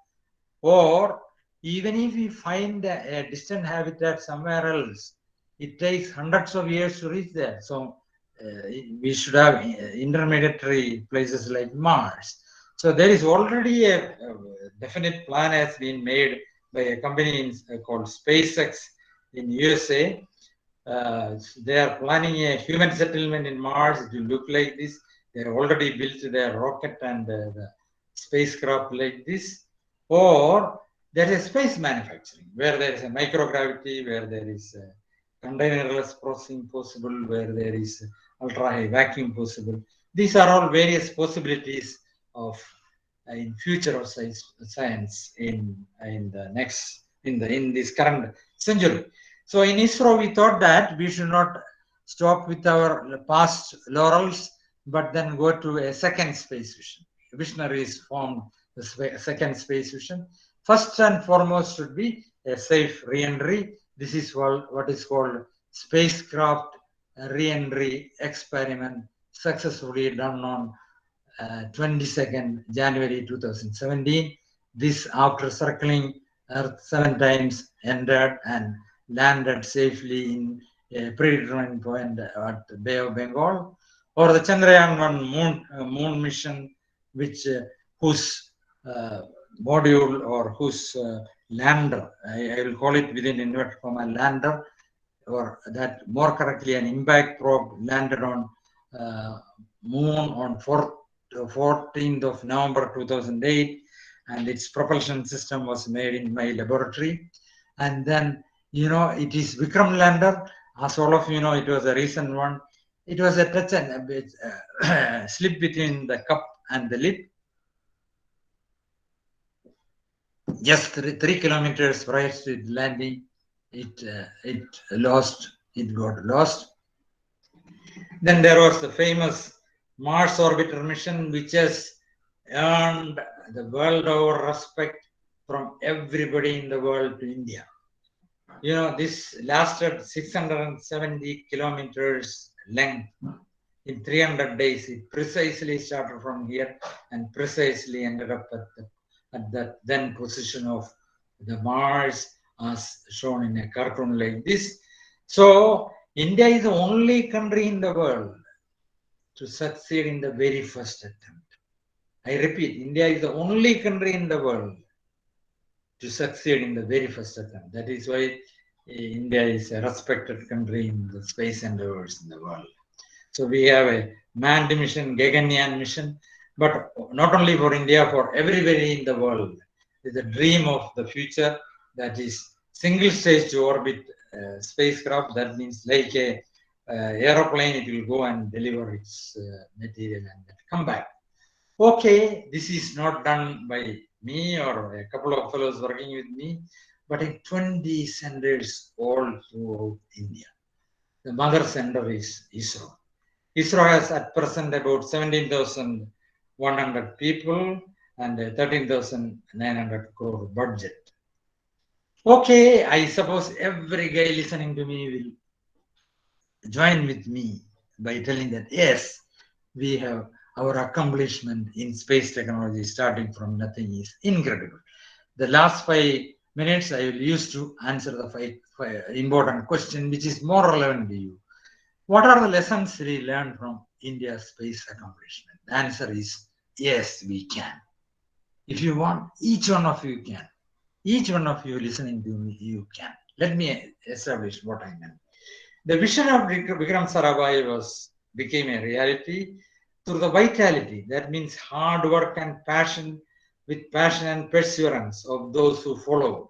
or even if we find a distant habitat somewhere else, it takes hundreds of years to reach there. So we should have intermediary places like Mars. So there is already a definite plan has been made by a company called SpaceX in USA. They are planning a human settlement in Mars. It will look like this. They have already built their rocket and the spacecraft like this. Or there is space manufacturing, where there is a microgravity, where there is a containerless processing possible, where there is ultra high vacuum possible. These are all various possibilities of in future of science in this current century. So in ISRO, we thought that we should not stop with our past laurels, but then go to a second space vision. Visionaries formed the second space vision. First and foremost should be a safe re-entry. This is what is called spacecraft re-entry experiment, successfully done on 22nd January 2017. This, after circling Earth 7 times, entered and landed safely in a predetermined point at the Bay of Bengal. Or the Chandrayaan-1 moon mission, which whose module or whose lander, I will call it within inverted comma lander, or that more correctly an impact probe, landed on moon on 14th of November 2008, and its propulsion system was made in my laboratory. And then, you know, it is Vikram lander. As all of you know, it was a recent one. It was a touch and a bit slip between the cup and the lip. Just 3 kilometers prior to landing, it got lost. Then there was the famous Mars orbiter mission, which has earned the world over respect from everybody in the world to India. You know, this lasted 670 kilometers length in 300 days. It precisely started from here and precisely ended up at the then position of the Mars, as shown in a cartoon like this. So India is the only country in the world to succeed in the very first attempt. I repeat, India is the only country in the world to succeed in the very first attempt. That is why India is a respected country in the space endeavors in the world. So we have a manned mission, Gaganyaan mission, but not only for India, for everybody in the world. It's a dream of the future, that is single stage to orbit spacecraft. That means like a aeroplane, it will go and deliver its material and come back. Okay, this is not done by me or a couple of fellows working with me, but in 20 centers all throughout India. The mother center is ISRO. ISRO has at present about 17,100 people and a 13,900 crore budget. Okay, I suppose every guy listening to me will join with me by telling that, yes, we have our accomplishment in space technology starting from nothing is incredible. The last 5 minutes I will use to answer the five important question, which is more relevant to you. What are the lessons we learned from India's space accomplishment? The answer is yes, we can. If you want, each one of you can. Each one of you listening to me, you can. Let me establish what I meant. The vision of Vikram Sarabhai became a reality through the vitality, that means hard work and passion, with passion and perseverance of those who followed.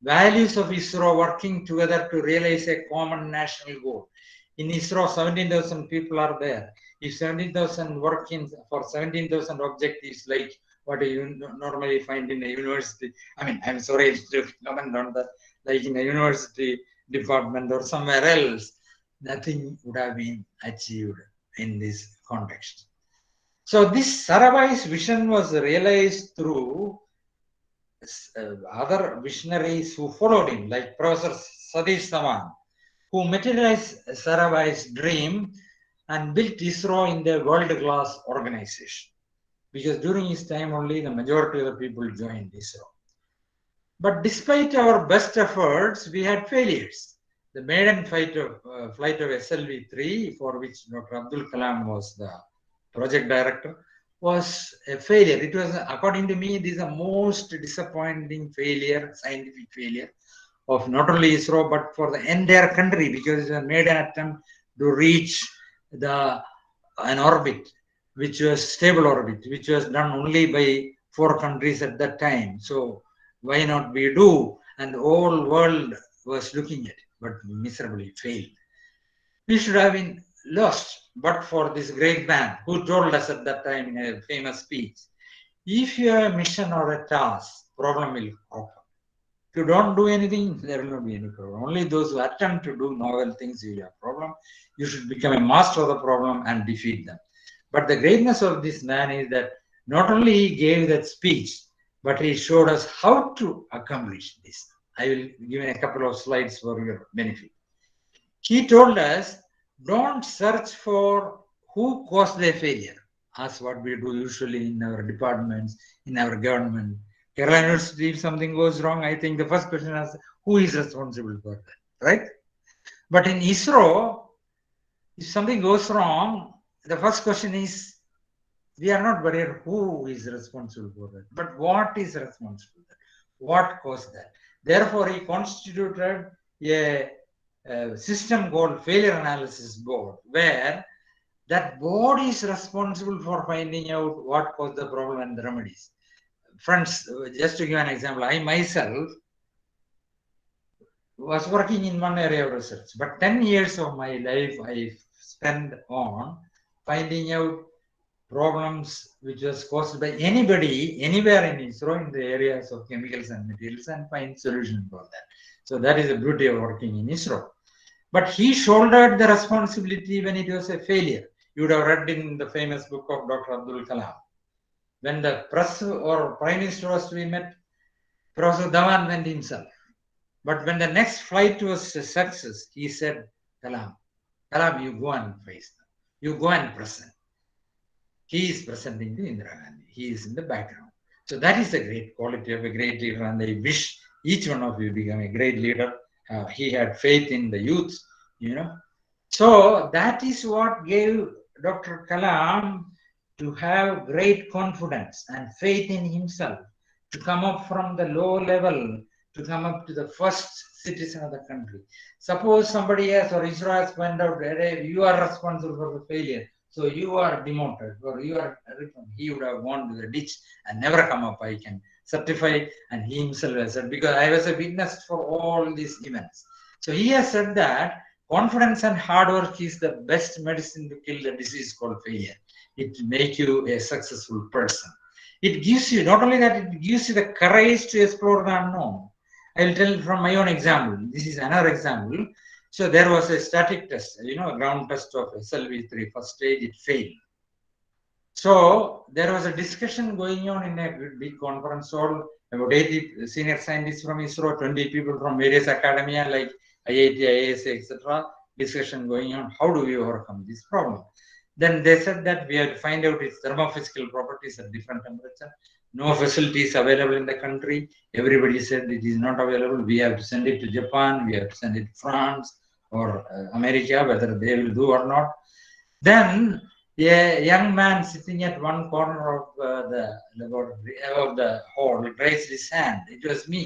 Values of ISRO working together to realize a common national goal. In ISRO, 17,000 people are there. If 17,000 working for 17,000 objectives, like what you normally find in a university, I mean, I'm sorry to comment on that, like in a university department or somewhere else, nothing would have been achieved in this context. So this Sarabhai's vision was realized through other visionaries who followed him, like Professor Satish Dhawan, who materialized Sarabhai's dream and built ISRO in the world-class organization. Because during his time only, the majority of the people joined ISRO. But despite our best efforts, we had failures. The maiden flight of SLV-3, for which Dr. Abdul Kalam was the project director, was a failure. It was, according to me, this is the most disappointing failure, scientific failure of not only ISRO, but for the entire country, because it made an attempt to reach an orbit, which was stable orbit, which was done only by 4 countries at that time. So why not we do? And the whole world was looking at it, but miserably failed. We should have been lost, but for this great man who told us at that time in a famous speech, if you have a mission or a task, problem will occur. If you don't do anything, there will not be any problem. Only those who attempt to do novel things will have problem. You should become a master of the problem and defeat them. But the greatness of this man is that not only he gave that speech, but he showed us how to accomplish this. I will give a couple of slides for your benefit. He told us, don't search for who caused the failure. That's what we do usually in our departments, in our government. Kerala University, if something goes wrong, I think the first question is, who is responsible for that, right? But in ISRO, if something goes wrong, the first question is, we are not worried who is responsible for that, but what is responsible for that? What caused that? Therefore, he constituted a system called Failure Analysis Board, where that board is responsible for finding out what caused the problem and the remedies. Friends, just to give an example, I myself was working in one area of research, but 10 years of my life I spent on finding out problems which was caused by anybody, anywhere in ISRO in the areas of chemicals and materials and find solution for that. So that is the beauty of working in ISRO. But he shouldered the responsibility when it was a failure. You would have read in the famous book of Dr. Abdul Kalam. When the press or prime minister was to be met, Professor Dhawan went himself. But when the next flight was a success, he said, Kalam, you go and face them. You go and present. He is presenting to Indira Gandhi. He is in the background. So that is the great quality of a great leader, and I wish each one of you become a great leader. He had faith in the youth, So that is what gave Dr. Kalam to have great confidence and faith in himself, to come up from the low level, to come up to the first citizen of the country. Suppose somebody else or ISRO has found out that you are responsible for the failure, so you are demoted or you are reformed. He would have gone to the ditch and never come up, I can certify. And he himself has said, because I was a witness for all these events. So he has said that confidence and hard work is the best medicine to kill the disease called failure. It makes you a successful person. It gives you, not only that, it gives you the courage to explore the unknown. I'll tell from my own example. This is another example. So there was a static test, a ground test of SLV-3. First stage, it failed. So there was a discussion going on in a big conference hall. About 80 senior scientists from ISRO, 20 people from various academia like IIT, IISc, etc. Discussion going on. How do we overcome this problem? Then they said that we have to find out its thermophysical properties at different temperature. no facilities available in the country. Everybody said it is not available. We have to send it to Japan, we have to send it to France or America, whether they will do or not. Then a young man sitting at one corner of the laboratory of the hall raised his hand. It was me.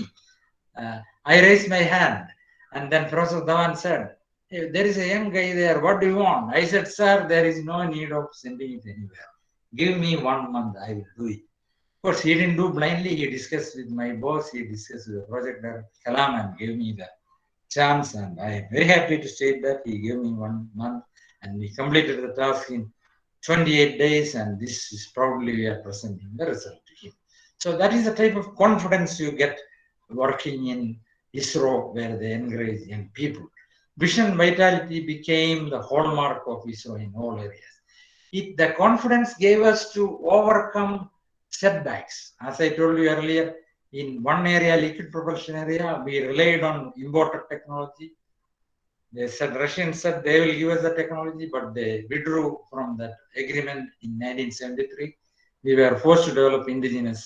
I raised my hand, and then Professor Dhawan said, "Hey, there is a young guy there. What do you want?" I said, "Sir, there is no need of sending it anywhere. Give me 1 month. I will do it." Of course, he didn't do blindly. He discussed with my boss. He discussed with the project director, Kalam, and gave me the chance. And I am very happy to state that he gave me 1 month, and we completed the task in 28 days. And this is probably we are presenting the result to him. So that is the type of confidence you get working in ISRO, where they encourage young people. Vision vitality became the hallmark of ISRO in all areas. The confidence gave us to overcome setbacks. As I told you earlier, in one area, liquid propulsion area, we relied on imported technology. They said, Russians said they will give us the technology, but they withdrew from that agreement in 1973. We were forced to develop indigenous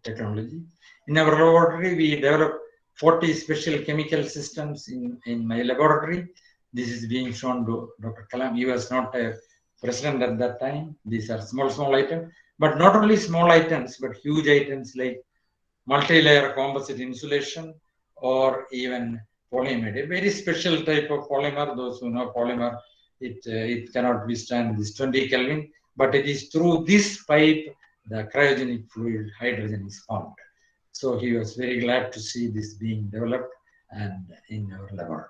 technology. In our laboratory, we developed 40 special chemical systems in my laboratory. This is being shown to Dr. Kalam. He was not a president at that time. These are small items, but not only small items, but huge items like multi-layer composite insulation or even polymer, a very special type of polymer. Those who know polymer, it cannot withstand this 20 Kelvin, but it is through this pipe the cryogenic fluid hydrogen is formed. So he was very glad to see this being developed and in our laboratory.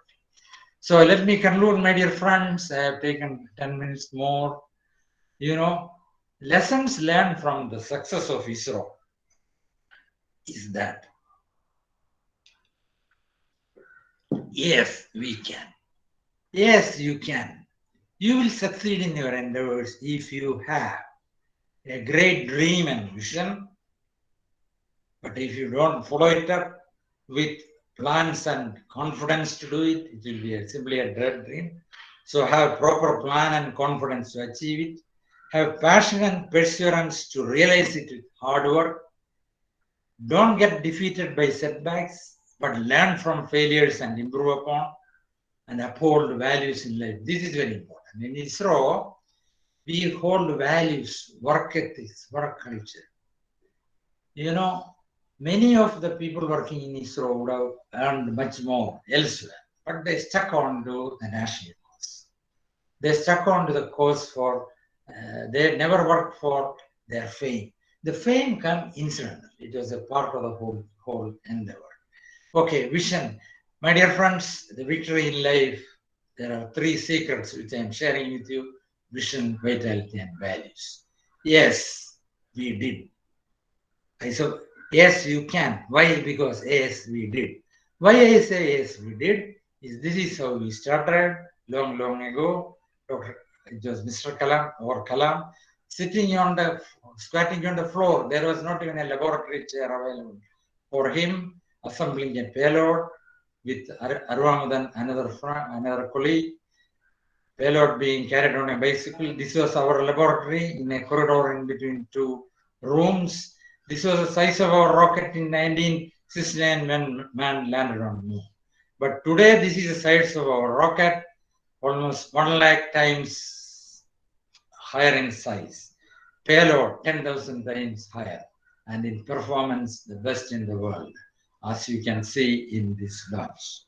So let me conclude, my dear friends. I have taken 10 minutes more. You know, lessons learned from the success of ISRO is that yes, we can. Yes, you can. You will succeed in your endeavors if you have a great dream and vision. But if you don't follow it up with plans and confidence to do it, it will be simply a dead dream. So have proper plan and confidence to achieve it. Have passion and perseverance to realize it with hard work. Don't get defeated by setbacks, but learn from failures and improve upon, and uphold values in life. This is very important. In ISRO, we hold values, work ethics, work culture. You know, many of the people working in ISRO would have earned much more elsewhere, but they stuck on to the national cause. They stuck on to the cause for, they never worked for their fame. The fame came incidentally. It was a part of the whole endeavor. Okay, vision. My dear friends, the victory in life, there are 3 secrets which I am sharing with you: vision, vitality, and values. Yes, we did. I said, yes, you can. Why? Because yes, we did. Why I say yes, we did is this is how we started long ago. It was Mr. Kalam or Kalam sitting squatting on the floor. There was not even a laboratory chair available for him, assembling a payload with Arvamudan, another colleague. Payload being carried on a bicycle. This was our laboratory in a corridor in between 2 rooms. This was the size of our rocket in 1969 when man landed on Moon. But today, this is the size of our rocket, almost 1 lakh times higher in size. Payload 10,000 times higher, and in performance, the best in the world, as you can see in this launch.